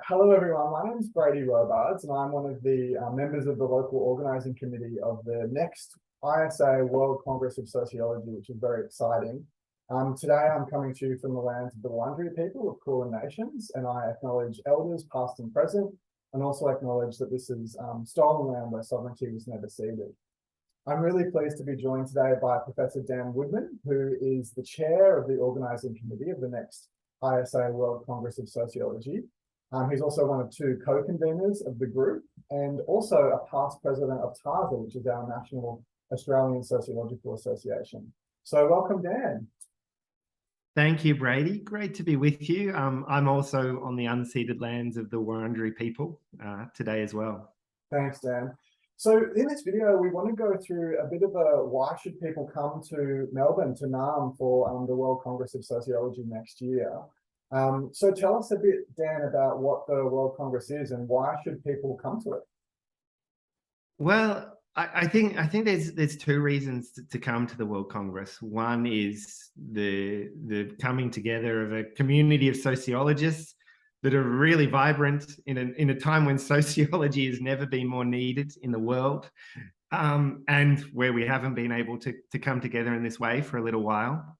Hello, everyone. My name is Brady Robards, and I'm one of the members of the local organising committee of the next ISA World Congress of Sociology, which is very exciting. Today, I'm coming to you from the lands of the Wurundjeri people of Kulin Nations, and I acknowledge elders past and present, and also acknowledge that this is stolen land where sovereignty was never ceded. I'm really pleased to be joined today by Professor Dan Woodman, who is the chair of the organising committee of the next ISA World Congress of Sociology. He's also one of two co-conveners of the group and also a past president of TASA, which is our National Australian Sociological Association. So welcome, Dan. Thank you, Brady. Great to be with you. I'm also on the unceded lands of the Wurundjeri people today as well. Thanks, Dan. So in this video, we want to go through a bit of a why should people come to Melbourne, to NAM, for the World Congress of Sociology next year. So tell us a bit, Dan, about what the World Congress is and why should people come to it? Well, I think there's two reasons to come to the World Congress. One is the coming together of a community of sociologists that are really vibrant in a time when sociology has never been more needed in the world, and where we haven't been able to come together in this way for a little while.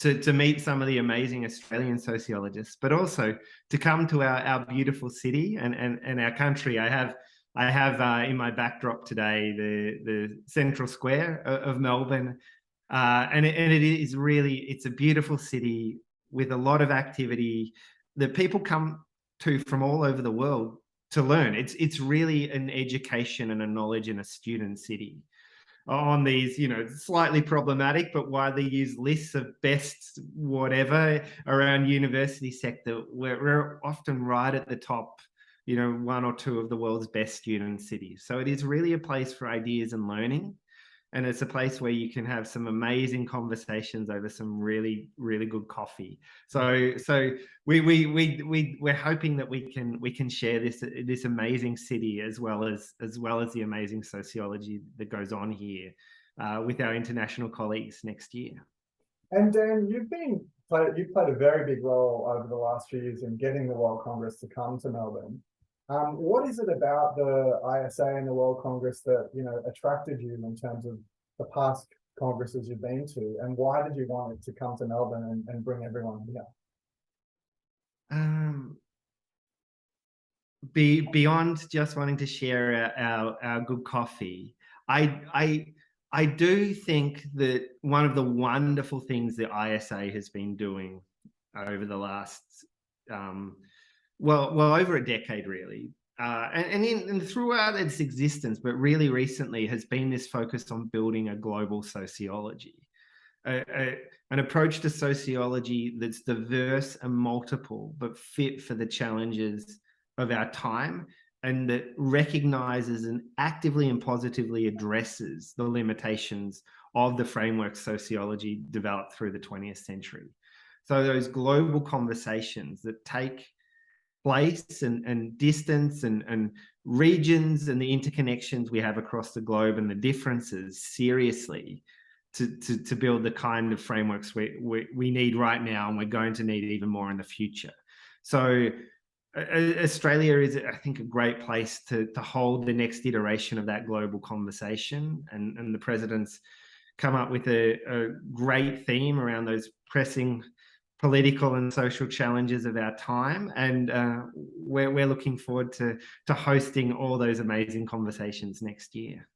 To meet some of the amazing Australian sociologists, but also to come to our beautiful city and our country. I have in my backdrop today the central square of Melbourne, and it is really, it's a beautiful city with a lot of activity that people come to from all over the world to learn. It's really an education and a knowledge and a student city on these, slightly problematic but widely used lists of best whatever around university sector. We're often right at the top, one or two of the world's best student cities. So it is really a place for ideas and learning. And it's a place where you can have some amazing conversations over some really, really good coffee. So we're hoping that we can share this amazing city as well as the amazing sociology that goes on here with our international colleagues next year. And Dan, you've played a very big role over the last few years in getting the World Congress to come to Melbourne. What is it about the ISA and the World Congress that attracted you in terms of the past congresses you've been to, and why did you want it to come to Melbourne and bring everyone here? Beyond just wanting to share our good coffee, I do think that one of the wonderful things that ISA has been doing over the last over a decade, really, and throughout its existence, but really recently, has been this focus on building a global sociology, an approach to sociology that's diverse and multiple, but fit for the challenges of our time, and that recognizes and actively and positively addresses the limitations of the framework sociology developed through the 20th century. So those global conversations that take place and distance and regions and the interconnections we have across the globe and the differences seriously to build the kind of frameworks we need right now, and we're going to need even more in the future. So Australia is, I think, a great place to hold the next iteration of that global conversation, and the president's come up with a great theme around those pressing political and social challenges of our time, and we're looking forward to hosting all those amazing conversations next year.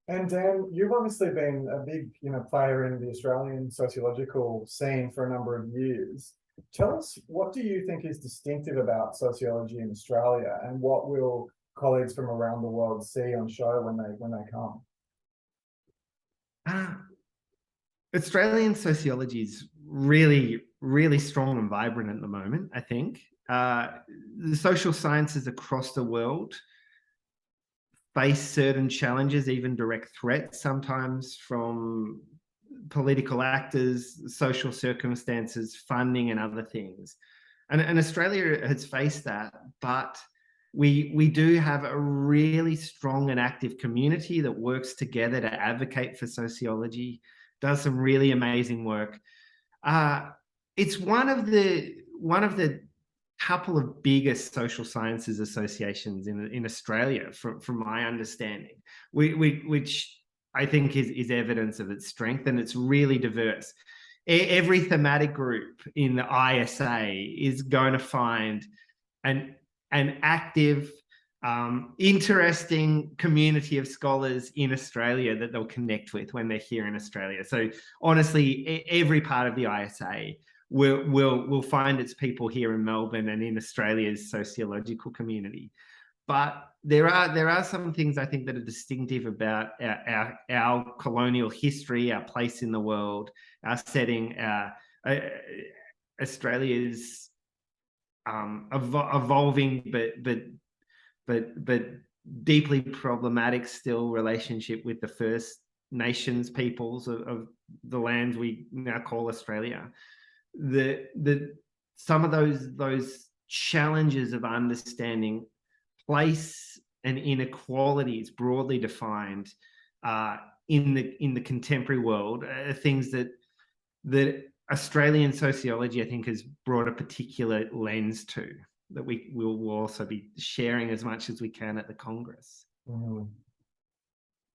And Dan, you've obviously been a big player in the Australian sociological scene for a number of years. Tell us, what do you think is distinctive about sociology in Australia, and what will colleagues from around the world see on show when they come? Australian sociology is really, really strong and vibrant at the moment, I think. The social sciences across the world face certain challenges, even direct threats sometimes from political actors, social circumstances, funding, and other things. And Australia has faced that, but we do have a really strong and active community that works together to advocate for sociology, does some really amazing work. It's one of the couple of biggest social sciences associations in Australia, from my understanding, which I think is evidence of its strength, and it's really diverse. Every thematic group in the ISA is going to find an active, interesting community of scholars in Australia that they'll connect with when they're here in Australia. So honestly, every part of the ISA will find its people here in Melbourne and in Australia's sociological community. But there are some things I think that are distinctive about our colonial history, our place in the world, our setting, Australia's evolving but deeply problematic still relationship with the First Nations peoples of the lands we now call Australia. Some of those challenges of understanding place and inequalities broadly defined in the contemporary world are things that Australian sociology, I think, has brought a particular lens to, that we will also be sharing as much as we can at the Congress. Mm.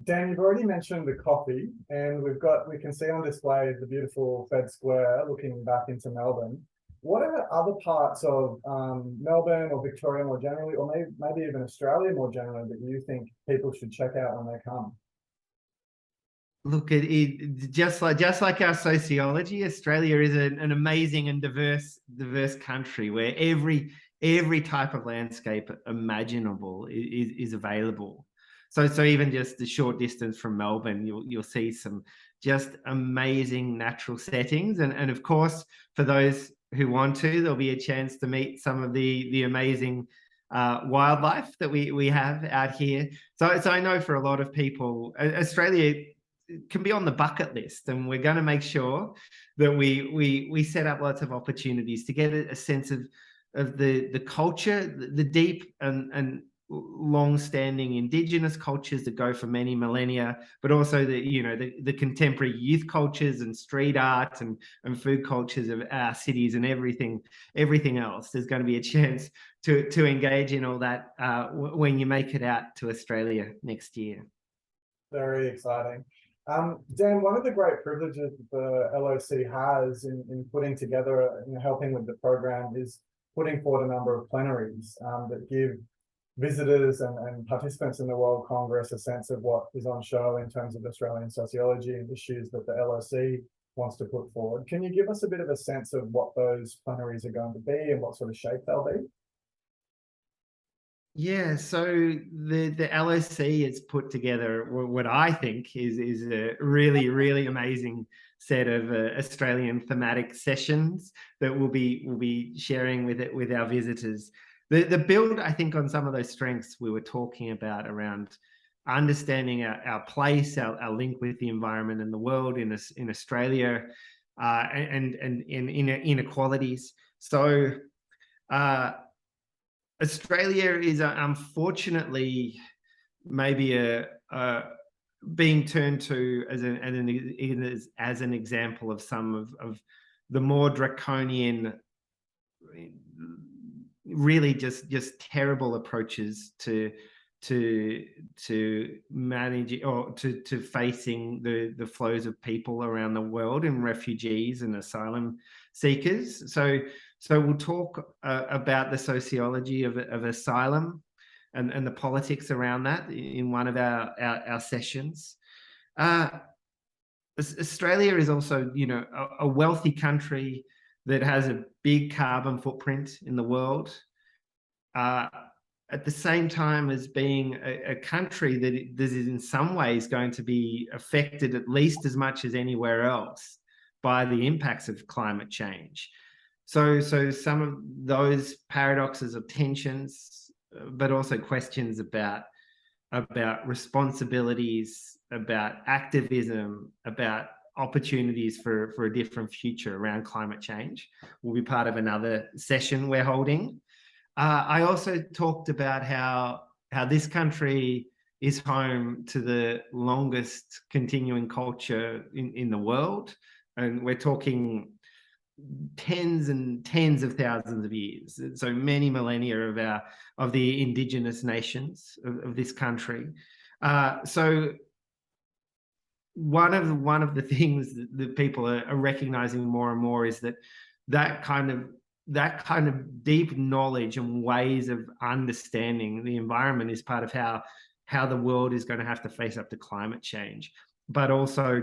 Dan, you've already mentioned the coffee, and we can see on display the beautiful Fed Square looking back into Melbourne. What are other parts of Melbourne or Victoria more generally, or maybe even Australia more generally, that you think people should check out when they come? Look, just like our sociology, Australia is an amazing and diverse country where every type of landscape imaginable is available. So even just a short distance from Melbourne, you'll see some just amazing natural settings, and of course, for those who want to, there'll be a chance to meet some of the amazing wildlife that we have out here. So I know for a lot of people, Australia can be on the bucket list, and we're going to make sure that we set up lots of opportunities to get a sense of the culture, the deep and long-standing Indigenous cultures that go for many millennia, but also the contemporary youth cultures and street art and food cultures of our cities and everything else. There's going to be a chance to engage in all that when you make it out to Australia next year. Very exciting. Dan, one of the great privileges the LOC has in putting together, helping with the program, is putting forward a number of plenaries that give visitors and participants in the World Congress a sense of what is on show in terms of Australian sociology and issues that the LOC wants to put forward. Can you give us a bit of a sense of what those plenaries are going to be and what sort of shape they'll be? Yeah, so the LOC has put together what I think is a really amazing set of Australian thematic sessions that we'll be sharing with our visitors. The build, I think, on some of those strengths we were talking about around understanding our place, our link with the environment and the world in Australia, and in inequalities. So Australia is unfortunately maybe being turned to as an example of some of the more draconian, really just terrible approaches to manage or to facing the flows of people around the world and refugees and asylum seekers. So we'll talk about the sociology of asylum and the politics around that in one of our sessions. Australia is also, a wealthy country that has a big carbon footprint in the world, at the same time as being a country that is in some ways going to be affected at least as much as anywhere else by the impacts of climate change. So some of those paradoxes or tensions, but also questions about responsibilities, about activism, about opportunities for a different future around climate change will be part of another session we're holding. I also talked about how this country is home to the longest continuing culture in the world, and we're talking tens and tens of thousands of years, so many millennia of the indigenous nations of this country. So one of the things that people are recognizing more and more is that kind of deep knowledge and ways of understanding the environment is part of how the world is going to have to face up to climate change, but also,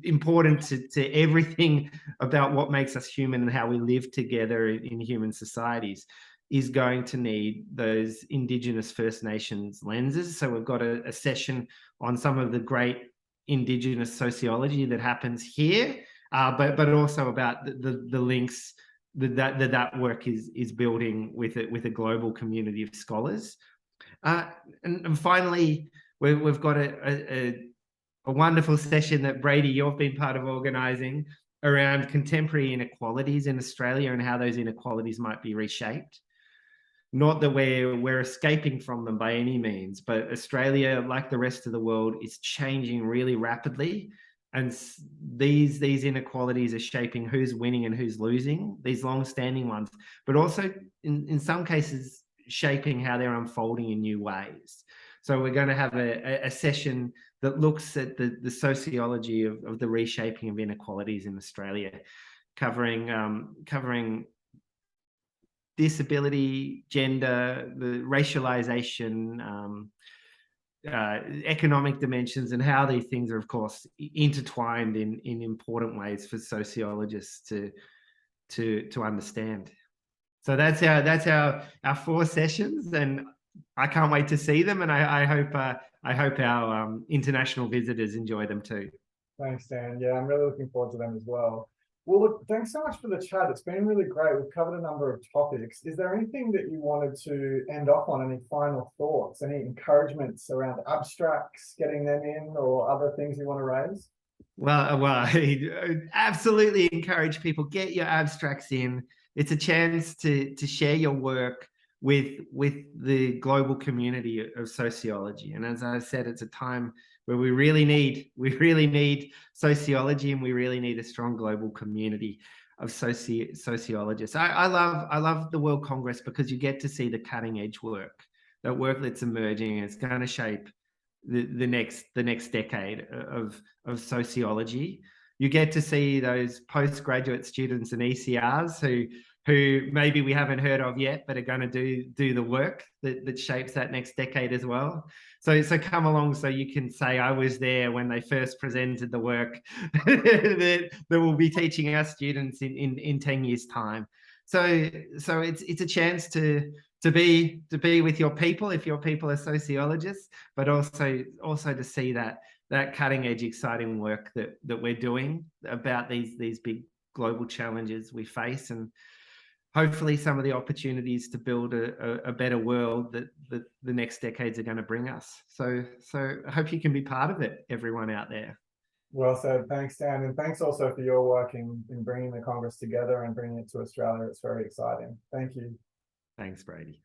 important to everything about what makes us human and how we live together in human societies is going to need those Indigenous First Nations lenses. So we've got a session on some of the great Indigenous sociology that happens here, but also about the links that work is building with a global community of scholars. And finally, we've got a wonderful session that, Brady, you've been part of organising around contemporary inequalities in Australia and how those inequalities might be reshaped. Not that we're escaping from them by any means, but Australia, like the rest of the world, is changing really rapidly. And these inequalities are shaping who's winning and who's losing, these long-standing ones, but also in some cases shaping how they're unfolding in new ways. So we're going to have a session that looks at the sociology of the reshaping of inequalities in Australia, covering disability, gender, the racialization, economic dimensions, and how these things are, of course, intertwined in important ways for sociologists to understand. So that's our 4 sessions, and I can't wait to see them, and I hope our international visitors enjoy them too. Thanks, Dan. Yeah, I'm really looking forward to them as well. Well, look, thanks so much for the chat. It's been really great. We've covered a number of topics. Is there anything that you wanted to end off on? Any final thoughts? Any encouragements around abstracts, getting them in, or other things you want to raise? Well, I absolutely encourage people, get your abstracts in. It's a chance to share your work with the global community of sociology. And as I said, it's a time where we really need sociology, and we really need a strong global community of sociologists. I love the World Congress because you get to see the cutting edge work that's emerging. It's going to shape the next decade of sociology. You get to see those postgraduate students and ECRs who maybe we haven't heard of yet, but are going to do the work that shapes that next decade as well. So come along so you can say, I was there when they first presented the work that will be teaching our students in 10 years' time. So it's a chance to be with your people if your people are sociologists, but also to see that cutting edge, exciting work that we're doing about these big global challenges we face, and hopefully some of the opportunities to build a better world that the next decades are going to bring us. So I hope you can be part of it, everyone out there. Well said. Thanks, Dan. And thanks also for your work in bringing the Congress together and bringing it to Australia. It's very exciting. Thank you. Thanks, Brady.